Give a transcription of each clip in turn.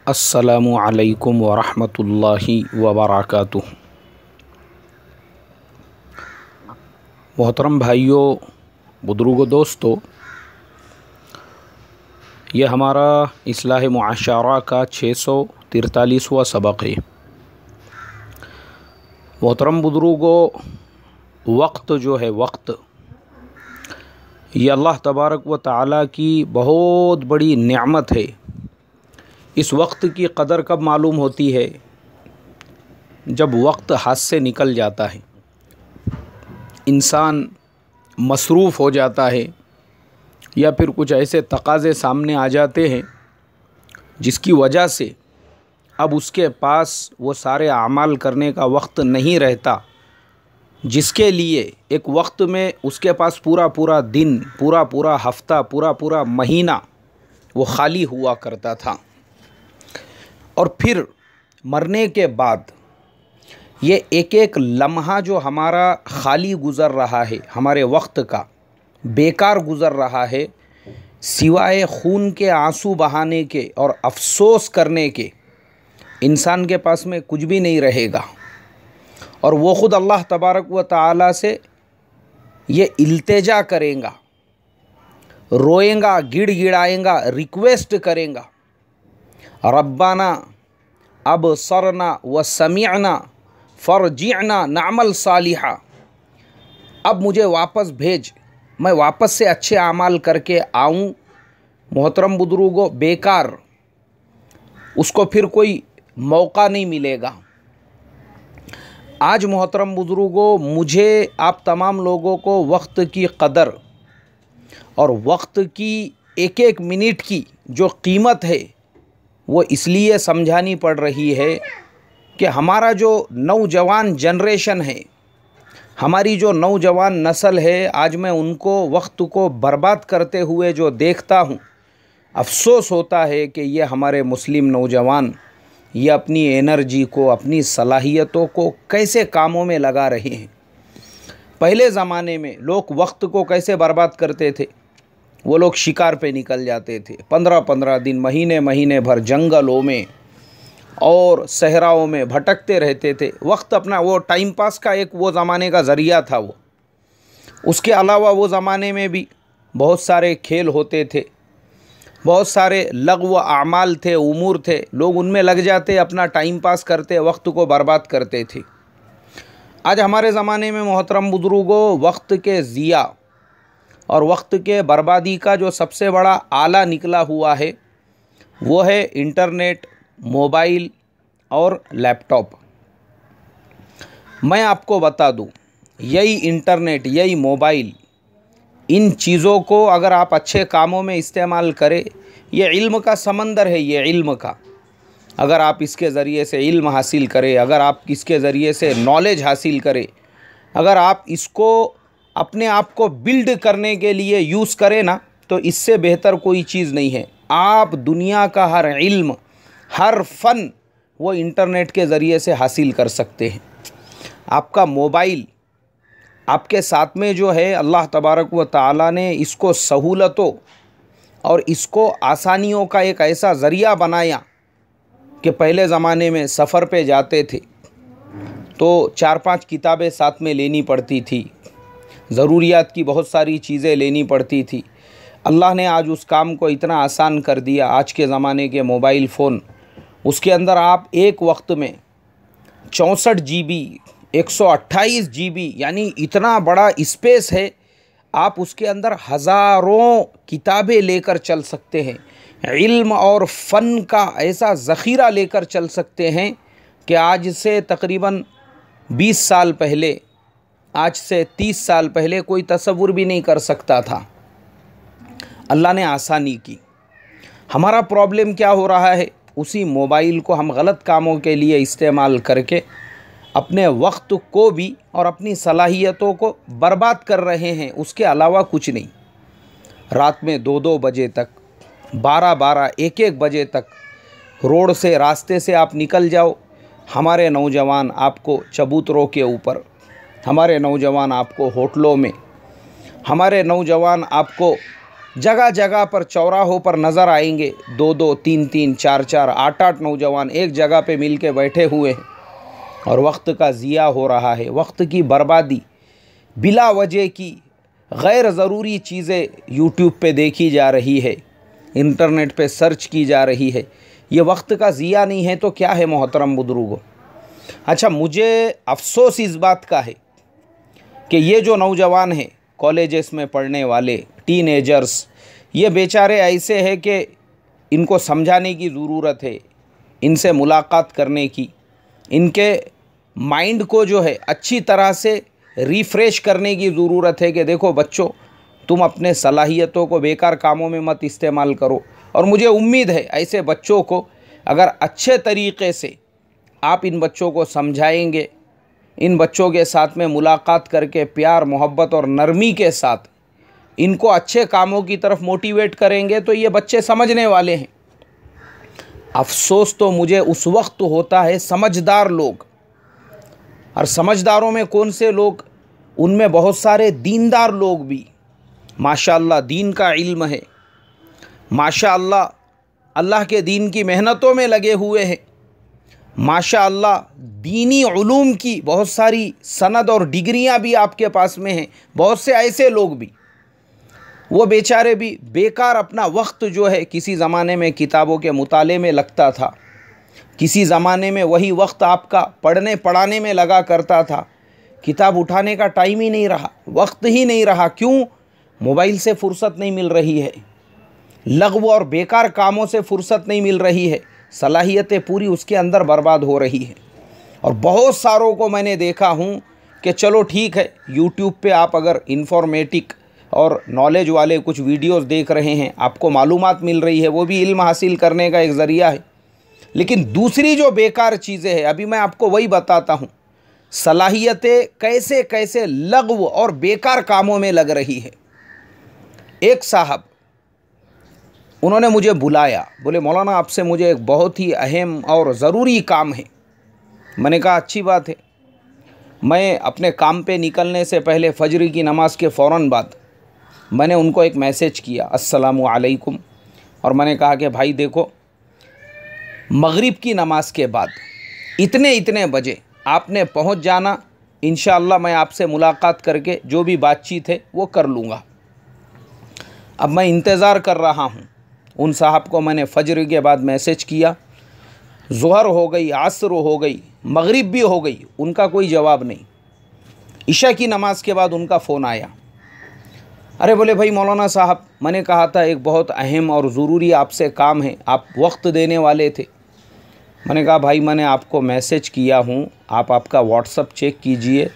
अस्सलामु अलैकुम वरहमतुल्लाहि वबरकातुह। मोहतरम भाइयों, बुजुर्गों, दोस्तों, यह हमारा इस्लाह मुआशरा का 643वां सबक है। मोहतरम बुजुर्गों, वक्त जो है ये अल्लाह तबारक व तआला की बहुत बड़ी नेमत है। इस वक्त की कदर कब मालूम होती है? जब वक्त हाथ से निकल जाता है, इंसान मसरूफ़ हो जाता है या फिर कुछ ऐसे तकाज़े सामने आ जाते हैं जिसकी वजह से अब उसके पास वो सारे अमाल करने का वक्त नहीं रहता, जिसके लिए एक वक्त में उसके पास पूरा दिन, पूरा हफ्ता, पूरा महीना वो खाली हुआ करता था। और फिर मरने के बाद ये एक लम्हा जो हमारा खाली गुज़र रहा है, हमारे वक्त का बेकार गुज़र रहा है, सिवाय खून के आंसू बहाने के और अफसोस करने के इंसान के पास में कुछ भी नहीं रहेगा। और वो ख़ुद अल्लाह तबारक व तआला से ये इल्तिजा करेगा, रोएगा, गिड़गिड़ाएगा, रिक्वेस्ट करेगा, रब्बाना अबसरना व समिअना फरजिअना नअमल सालिहा। अब मुझे वापस भेज, मैं वापस से अच्छे अमाल करके आऊँ। मोहतरम बुजुर्गों, बेकार उसको फिर कोई मौका नहीं मिलेगा। आज मोहतरम बुजुर्गों, मुझे आप तमाम लोगों को वक्त की कदर और वक्त की एक मिनट की जो कीमत है वो इसलिए समझानी पड़ रही है कि हमारा जो नौजवान जनरेशन है, हमारी जो नौजवान नस्ल है, आज मैं उनको वक्त को बर्बाद करते हुए जो देखता हूँ, अफसोस होता है कि ये हमारे मुस्लिम नौजवान ये अपनी एनर्जी को, अपनी सलाहियतों को कैसे कामों में लगा रहे हैं। पहले ज़माने में लोग वक्त को कैसे बर्बाद करते थे? वो लोग शिकार पे निकल जाते थे, 15 दिन, महीने भर जंगलों में और सहराओं में भटकते रहते थे। वक्त अपना वो टाइम पास का एक वो ज़माने का ज़रिया था वो। उसके अलावा वो ज़माने में भी बहुत सारे खेल होते थे, बहुत सारे लग़्व आमाल थे, उमूर थे, लोग उनमें लग जाते, अपना टाइम पास करते, वक्त को बर्बाद करते थे। आज हमारे ज़माने में मोहतरम बुजुर्गों, वक्त के ज़िया और वक्त के बर्बादी का जो सबसे बड़ा आला निकला हुआ है वो है इंटरनेट, मोबाइल और लैपटॉप। मैं आपको बता दूं, यही इंटरनेट, यही मोबाइल, इन चीज़ों को अगर आप अच्छे कामों में इस्तेमाल करें, ये इल्म का समंदर है। ये इल्म का, अगर आप इसके ज़रिए से इल्म हासिल करें, अगर आप इसके ज़रिए से नॉलेज हासिल करें, अगर आप इसको अपने आप को बिल्ड करने के लिए यूज़ करें ना, तो इससे बेहतर कोई चीज़ नहीं है। आप दुनिया का हर इल्म, हर फ़न वो इंटरनेट के ज़रिए से हासिल कर सकते हैं। आपका मोबाइल आपके साथ में जो है, अल्लाह तबारक व तआला ने इसको सहूलतों और इसको आसानियों का एक ऐसा ज़रिया बनाया कि पहले ज़माने में सफ़र पे जाते थे तो 4-5 किताबें साथ में लेनी पड़ती थी, ज़रूरियात की बहुत सारी चीज़ें लेनी पड़ती थी। अल्लाह ने आज उस काम को इतना आसान कर दिया। आज के ज़माने के मोबाइल फ़ोन, उसके अंदर आप एक वक्त में 64 GB, 128 GB, यानी इतना बड़ा स्पेस है, आप उसके अंदर हज़ारों किताबें लेकर चल सकते हैं। इल्म और फ़न का ऐसा ज़ख़ीरा लेकर चल सकते हैं कि आज से तकरीबन 20 साल पहले, आज से 30 साल पहले कोई तसव्वुर भी नहीं कर सकता था। अल्लाह ने आसानी की। हमारा प्रॉब्लम क्या हो रहा है? उसी मोबाइल को हम गलत कामों के लिए इस्तेमाल करके अपने वक्त को भी और अपनी सलाहियतों को बर्बाद कर रहे हैं, उसके अलावा कुछ नहीं। रात में 2-2 बजे तक, 12-12, 1-1 बजे तक रोड से, रास्ते से आप निकल जाओ, हमारे नौजवान आपको चबूतरों के ऊपर, हमारे नौजवान आपको होटलों में, हमारे नौजवान आपको जगह जगह पर चौराहों पर नज़र आएंगे 2-2, 3-3, 4-4, 8-8 नौजवान एक जगह पे मिल के बैठे हुए हैं और वक्त का ज़िया हो रहा है, वक्त की बर्बादी, बिला वजह की गैर ज़रूरी चीज़ें यूट्यूब पे देखी जा रही है, इंटरनेट पे सर्च की जा रही है। ये वक्त का ज़िया नहीं है तो क्या है मोहतरम बुजुर्गों। अच्छा, मुझे अफसोस इस बात का है कि ये जो नौजवान हैं कॉलेजेस में पढ़ने वाले टीनेजर्स, ये बेचारे ऐसे हैं कि इनको समझाने की ज़रूरत है, इनसे मुलाकात करने की, इनके माइंड को जो है अच्छी तरह से रिफ़्रेश करने की ज़रूरत है कि देखो बच्चों, तुम अपने सलाहियतों को बेकार कामों में मत इस्तेमाल करो। और मुझे उम्मीद है ऐसे बच्चों को अगर अच्छे तरीक़े से आप इन बच्चों को समझाएंगे, इन बच्चों के साथ में मुलाकात करके प्यार मोहब्बत और नरमी के साथ इनको अच्छे कामों की तरफ मोटिवेट करेंगे तो ये बच्चे समझने वाले हैं। अफसोस तो मुझे उस वक्त होता है समझदार लोग, और समझदारों में कौन से लोग, उनमें बहुत सारे दीनदार लोग भी माशाअल्लाह दीन का इल्म है, माशाअल्लाह अल्लाह के दीन की मेहनतों में लगे हुए हैं, माशाअल्लाह दीनी उलूम की बहुत सारी सनद और डिग्रियां भी आपके पास में हैं। बहुत से ऐसे लोग भी, वो बेचारे भी बेकार अपना वक्त जो है, किसी ज़माने में किताबों के मुताले में लगता था, किसी ज़माने में वही वक्त आपका पढ़ने पढ़ाने में लगा करता था, किताब उठाने का टाइम ही नहीं रहा, वक्त ही नहीं रहा। क्यों? मोबाइल से फ़ुर्सत नहीं मिल रही है, लग़्व और बेकार कामों से फ़ुर्सत नहीं मिल रही है, सलाहियतें पूरी उसके अंदर बर्बाद हो रही है। और बहुत सारों को मैंने देखा हूँ कि चलो ठीक है, यूट्यूब पे आप अगर इन्फॉर्मेटिक और नॉलेज वाले कुछ वीडियोस देख रहे हैं, आपको मालूमात मिल रही है, वो भी इल्म हासिल करने का एक ज़रिया है। लेकिन दूसरी जो बेकार चीज़ें हैं, अभी मैं आपको वही बताता हूँ, सलाहियतें कैसे कैसे लग़्व और बेकार कामों में लग रही है। एक साहब, उन्होंने मुझे बुलाया, बोले मौलाना आपसे मुझे एक बहुत ही अहम और ज़रूरी काम है। मैंने कहा अच्छी बात है। मैं अपने काम पे निकलने से पहले फ़जर की नमाज़ के फ़ौरन बाद मैंने उनको एक मैसेज किया, अस्सलामु अलैकुम, और मैंने कहा कि भाई देखो, मगरिब की नमाज़ के बाद इतने इतने बजे आपने पहुंच जाना, इंशाअल्लाह मैं आपसे मुलाकात करके जो भी बातचीत है वो कर लूँगा। अब मैं इंतज़ार कर रहा हूँ। उन साहब को मैंने फ़जर के बाद मैसेज किया, ज़ुहर हो गई, आसर हो गई, मगरिब भी हो गई, उनका कोई जवाब नहीं। इशा की नमाज़ के बाद उनका फ़ोन आया। अरे बोले भाई मौलाना साहब, मैंने कहा था एक बहुत अहम और ज़रूरी आपसे काम है, आप वक्त देने वाले थे। मैंने कहा भाई मैंने आपको मैसेज किया हूँ, आप आपका व्हाट्सअप चेक कीजिए,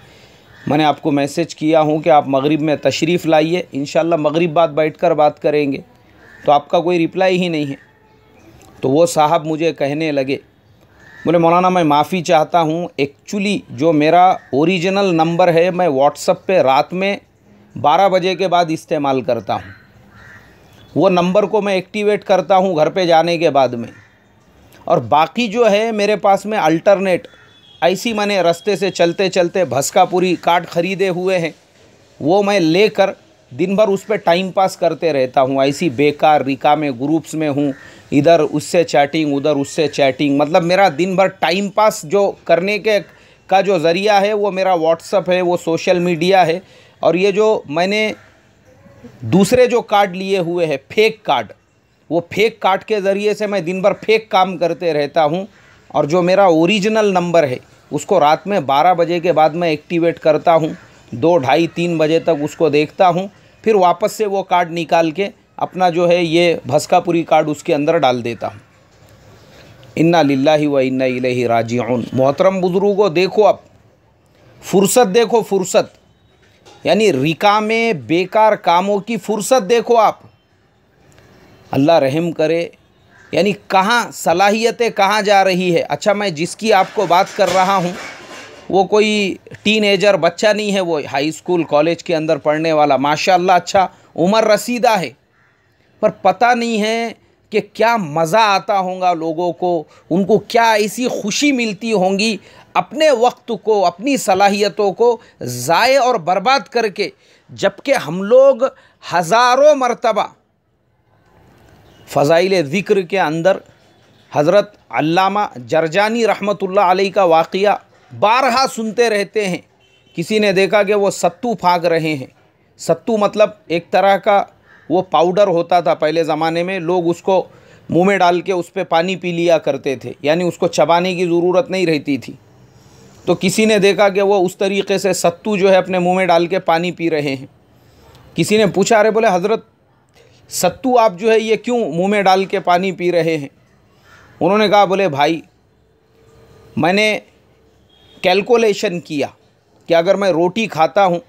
मैंने आपको मैसेज किया हूँ कि आप मगरिब में तशरीफ़ लाइए, इंशाअल्लाह मगरिब बाद बैठकर बात करेंगे, तो आपका कोई रिप्लाई ही नहीं है। तो वो साहब मुझे कहने लगे, बोले मौलाना मैं माफ़ी चाहता हूँ, एक्चुअली जो मेरा ओरिजिनल नंबर है मैं व्हाट्सअप पे रात में 12 बजे के बाद इस्तेमाल करता हूँ, वो नंबर को मैं एक्टिवेट करता हूँ घर पे जाने के बाद में, और बाकी जो है मेरे पास में अल्टरनेट, ऐसी मैंने रास्ते से चलते चलते भस्कापुरी कार्ड ख़रीदे हुए हैं, वो मैं लेकर दिन भर उस पर टाइम पास करते रहता हूँ। ऐसी बेकार रिका में ग्रुप्स में हूँ, इधर उससे चैटिंग उधर उससे चैटिंग, मतलब मेरा दिन भर टाइम पास जो करने के का जो ज़रिया है वो मेरा व्हाट्सअप है, वो सोशल मीडिया है। और ये जो मैंने दूसरे जो कार्ड लिए हुए हैं फेक कार्ड, वो फेक कार्ड के ज़रिए से मैं दिन भर फेक काम करते रहता हूँ। और जो मेरा ओरिजिनल नंबर है उसको रात में 12 बजे के बाद मैं एक्टिवेट करता हूँ, 2, ढाई, 3 बजे तक उसको देखता हूँ, फिर वापस से वो कार्ड निकाल के अपना जो है ये भस्कापुरी कार्ड उसके अंदर डाल देता हूँ। इन्ना लिल्लाहि व इन्ना इलैहि राजिऊन। मोहतरम बुजुर्गों, देखो अब फ़ुर्सत देखो, फ़ुर्सत यानी रिका में बेकार कामों की फ़ुर्सत देखो आप। अल्लाह रहम करे, यानी कहाँ सलाहियतें कहाँ जा रही है। अच्छा, मैं जिसकी आपको बात कर रहा हूँ वो कोई टीनेजर बच्चा नहीं है, वो हाई स्कूल कॉलेज के अंदर पढ़ने वाला, माशाअल्लाह अच्छा उम्र रसीदा है, पर पता नहीं है कि क्या मज़ा आता होगा लोगों को, उनको क्या ऐसी खुशी मिलती होंगी अपने वक्त को, अपनी सलाहियतों को ज़ाय और बर्बाद करके, जबकि हम लोग हज़ारों मरतबा फ़ज़ाइल ज़िक्र के अंदर हज़रत अल्लामा जरजानी रहमतुल्लाह अलैह का वाक़या बारहा सुनते रहते हैं। किसी ने देखा कि वो सत्तू फाँक रहे हैं। सत्तू मतलब एक तरह का वो पाउडर होता था पहले ज़माने में, लोग उसको मुंह में डाल के उस पर पानी पी लिया करते थे, यानी उसको चबाने की ज़रूरत नहीं रहती थी। तो किसी ने देखा कि वो उस तरीक़े से सत्तू जो है अपने मुंह में डाल के पानी पी रहे हैं। किसी ने पूछा, अरे बोले हज़रत सत्तू आप जो है ये क्यों मुंह में डाल के पानी पी रहे हैं? उन्होंने कहा, बोले भाई मैंने कैलकुलेशन किया कि अगर मैं रोटी खाता हूँ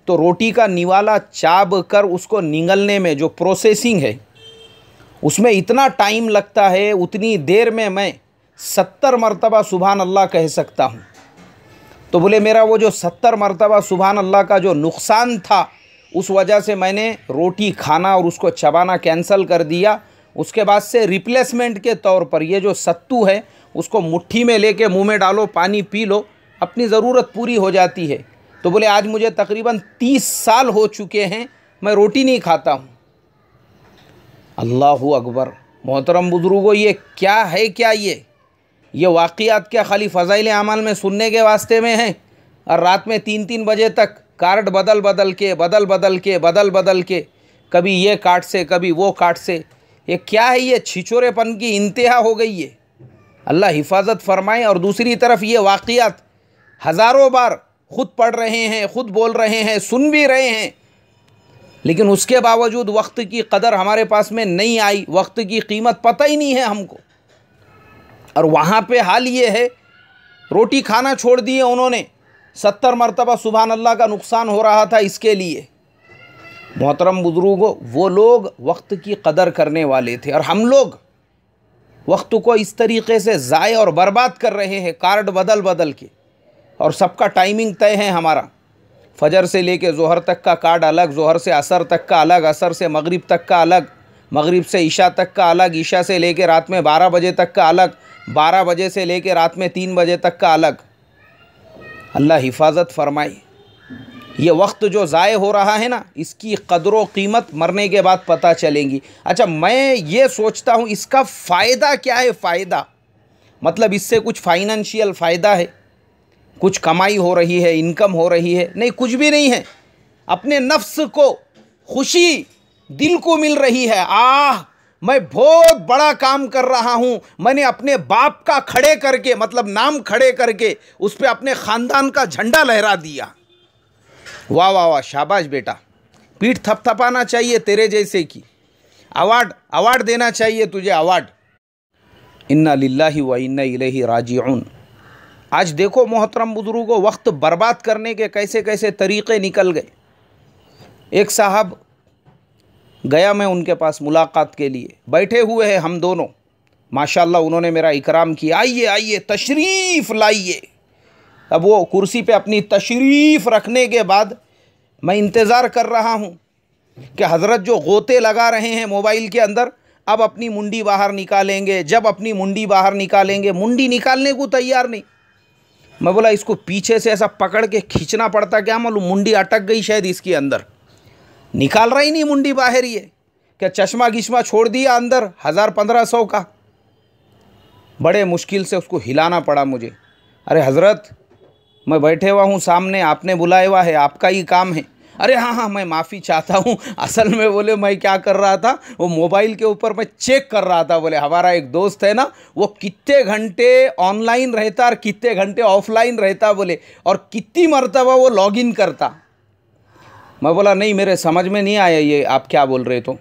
तो रोटी का निवाला चाब कर उसको निगलने में जो प्रोसेसिंग है उसमें इतना टाइम लगता है, उतनी देर में मैं 70 मरतबा सुभान अल्लाह कह सकता हूँ। तो बोले मेरा वो जो 70 मरतबा सुभान अल्लाह का जो नुकसान था उस वजह से मैंने रोटी खाना और उसको चबाना कैंसल कर दिया। उसके बाद से रिप्लेसमेंट के तौर पर ये जो सत्तू है उसको मुट्ठी में लेके मुंह में डालो, पानी पी लो, अपनी ज़रूरत पूरी हो जाती है। तो बोले आज मुझे तकरीबन 30 साल हो चुके हैं मैं रोटी नहीं खाता हूँ। अल्लाहु अकबर। मोहतरम बुजुर्गों, ये क्या है? क्या ये वाक़ियात क्या खाली फ़ज़ाइल आमाल में सुनने के वास्ते में हैं? और रात में 3-3 बजे तक कार्ड बदल बदल के कभी ये कार्ड से कभी वो कार्ड से, ये क्या है? ये छिछोरेपन की इंतहा हो गई है। अल्लाह हिफाजत फरमाए। और दूसरी तरफ ये वाक़ियात हज़ारों बार ख़ुद पढ़ रहे हैं, ख़ुद बोल रहे हैं, सुन भी रहे हैं, लेकिन उसके बावजूद वक्त की कदर हमारे पास में नहीं आई, वक्त की कीमत पता ही नहीं है हमको। और वहाँ पे हाल ये है, रोटी खाना छोड़ दिए उन्होंने, 70 मरतबा सुभान अल्लाह का नुकसान हो रहा था इसके लिए। मोहतरम बुजुर्गों, वो लोग वक्त की कदर करने वाले थे और हम लोग वक्त को इस तरीक़े से ज़ाय और बर्बाद कर रहे हैं, कार्ड बदल के। और सबका टाइमिंग तय है हमारा, फजर से लेके ज़ोहर तक का कार्ड अलग, ज़ोहर से असर तक का अलग, असर से मगरिब तक का अलग, मगरिब से ईशा तक का अलग, ईशा से लेके रात में 12 बजे तक का अलग, 12 बजे से लेके रात में 3 बजे तक का अलग। अल्लाह हिफाजत फरमाए। ये वक्त जो ज़ाय हो रहा है ना, इसकी कदर व कीमत मरने के बाद पता चलेंगी। अच्छा, मैं ये सोचता हूँ इसका फ़ायदा क्या है? फ़ायदा मतलब इससे कुछ फाइनेंशियल फ़ायदा है, कुछ कमाई हो रही है, इनकम हो रही है? नहीं, कुछ भी नहीं है। अपने नफ्स को खुशी दिल को मिल रही है, मैं बहुत बड़ा काम कर रहा हूँ, मैंने अपने बाप का खड़े करके, मतलब नाम खड़े करके उस पर अपने ख़ानदान का झंडा लहरा दिया। वाह वाह वाह, शाबाश बेटा, पीठ थपथपाना चाहिए तेरे जैसे की, अवार्ड देना चाहिए तुझे, अवार्ड। इन्ना लिल्लाहि व इन्ना इलैहि राजिऊन। आज देखो मोहतरम बुजुर्गों, वक्त बर्बाद करने के कैसे कैसे तरीक़े निकल गए। एक साहब गया मैं उनके पास मुलाकात के लिए, बैठे हुए हैं हम दोनों, माशाल्लाह उन्होंने मेरा इकराम किया, आइए आइए तशरीफ़ लाइए। अब वो कुर्सी पे अपनी तशरीफ़ रखने के बाद मैं इंतज़ार कर रहा हूँ कि हज़रत जो गोते लगा रहे हैं मोबाइल के अंदर, अब अपनी मुंडी बाहर निकालेंगे। जब अपनी मुंडी बाहर निकालेंगे, मुंडी निकालने को तैयार नहीं। मैं बोला इसको पीछे से ऐसा पकड़ के खींचना पड़ता, क्या मालूम मुंडी अटक गई शायद इसके अंदर, निकाल रहा ही नहीं मुंडी बाहर। ये क्या चश्मा गिश्मा छोड़ दिया अंदर 1000-1500 का। बड़े मुश्किल से उसको हिलाना पड़ा मुझे। अरे हज़रत, मैं बैठे हुआ हूँ सामने, आपने बुलाया हुआ है, आपका ही काम है। अरे हाँ, मैं माफ़ी चाहता हूँ, असल में बोले मैं क्या कर रहा था, वो मोबाइल के ऊपर मैं चेक कर रहा था। बोले हमारा एक दोस्त है ना, वो कितने घंटे ऑनलाइन रहता और कितने घंटे ऑफलाइन रहता, बोले, और कितनी मरतबा वो लॉगिन करता। मैं बोला नहीं, मेरे समझ में नहीं आया ये आप क्या बोल रहे। तो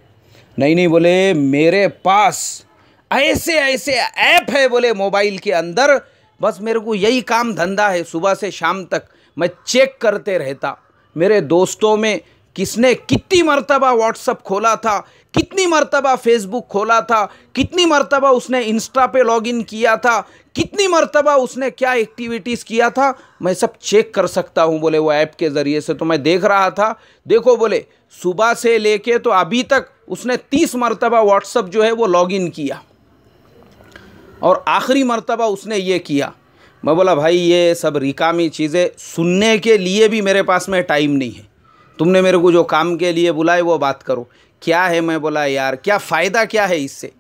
नहीं, बोले मेरे पास ऐसे ऐसे ऐप है बोले मोबाइल के अंदर, बस मेरे को यही काम धंधा है, सुबह से शाम तक मैं चेक करते रहता। मेरे दोस्तों में किसने कितनी मरतबा व्हाट्सअप खोला था, कितनी मरतबा फेसबुक खोला था, कितनी मरतबा उसने इंस्टा पे लॉगिन किया था, कितनी मरतबा उसने क्या एक्टिविटीज़ किया था, मैं सब चेक कर सकता हूँ बोले वो ऐप के ज़रिए से। तो मैं देख रहा था, देखो बोले सुबह से लेके तो अभी तक उसने 30 मरतबा व्हाट्सअप जो है वो लॉगिन किया, और आखिरी मरतबा उसने ये किया। मैं बोला भाई ये सब रिकामी चीज़ें सुनने के लिए भी मेरे पास में टाइम नहीं है, तुमने मेरे को जो काम के लिए बुलाए वो बात करो। क्या है? मैं बोला यार क्या फ़ायदा क्या है इससे?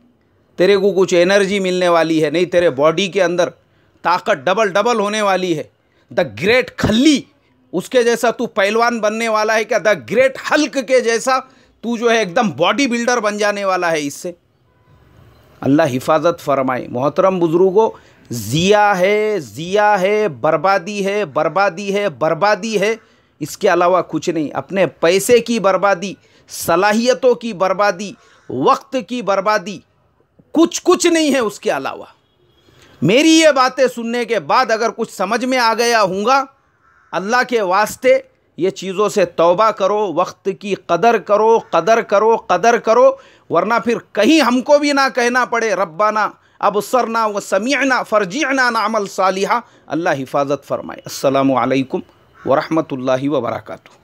तेरे को कुछ एनर्जी मिलने वाली है नहीं, तेरे बॉडी के अंदर ताकत डबल डबल होने वाली है। द ग्रेट खल्ली उसके जैसा तू पहलवान बनने वाला है क्या? द ग्रेट हल्क के जैसा तू जो है एकदम बॉडी बिल्डर बन जाने वाला है इससे। अल्लाह हिफाजत फरमाए। मोहतरम बुजुर्गों, ज़िया है, बर्बादी है, बर्बादी है, बर्बादी है, इसके अलावा कुछ नहीं। अपने पैसे की बर्बादी, सलाहियतों की बर्बादी, वक्त की बर्बादी, कुछ नहीं है उसके अलावा। मेरी ये बातें सुनने के बाद अगर कुछ समझ में आ गया होगा, अल्लाह के वास्ते ये चीज़ों से तौबा करो, वक्त की कदर करो, कदर करो, कदर करो, वरना फिर कहीं हमको भी ना कहना पड़े रब्बाना अबसरना व समीअना फरजिअना नअमल सालिहा। अल्लाह हिफाजत फरमाए। अस्सलामु अलैकुम व रहमतुल्लाहि व बरकातुहू।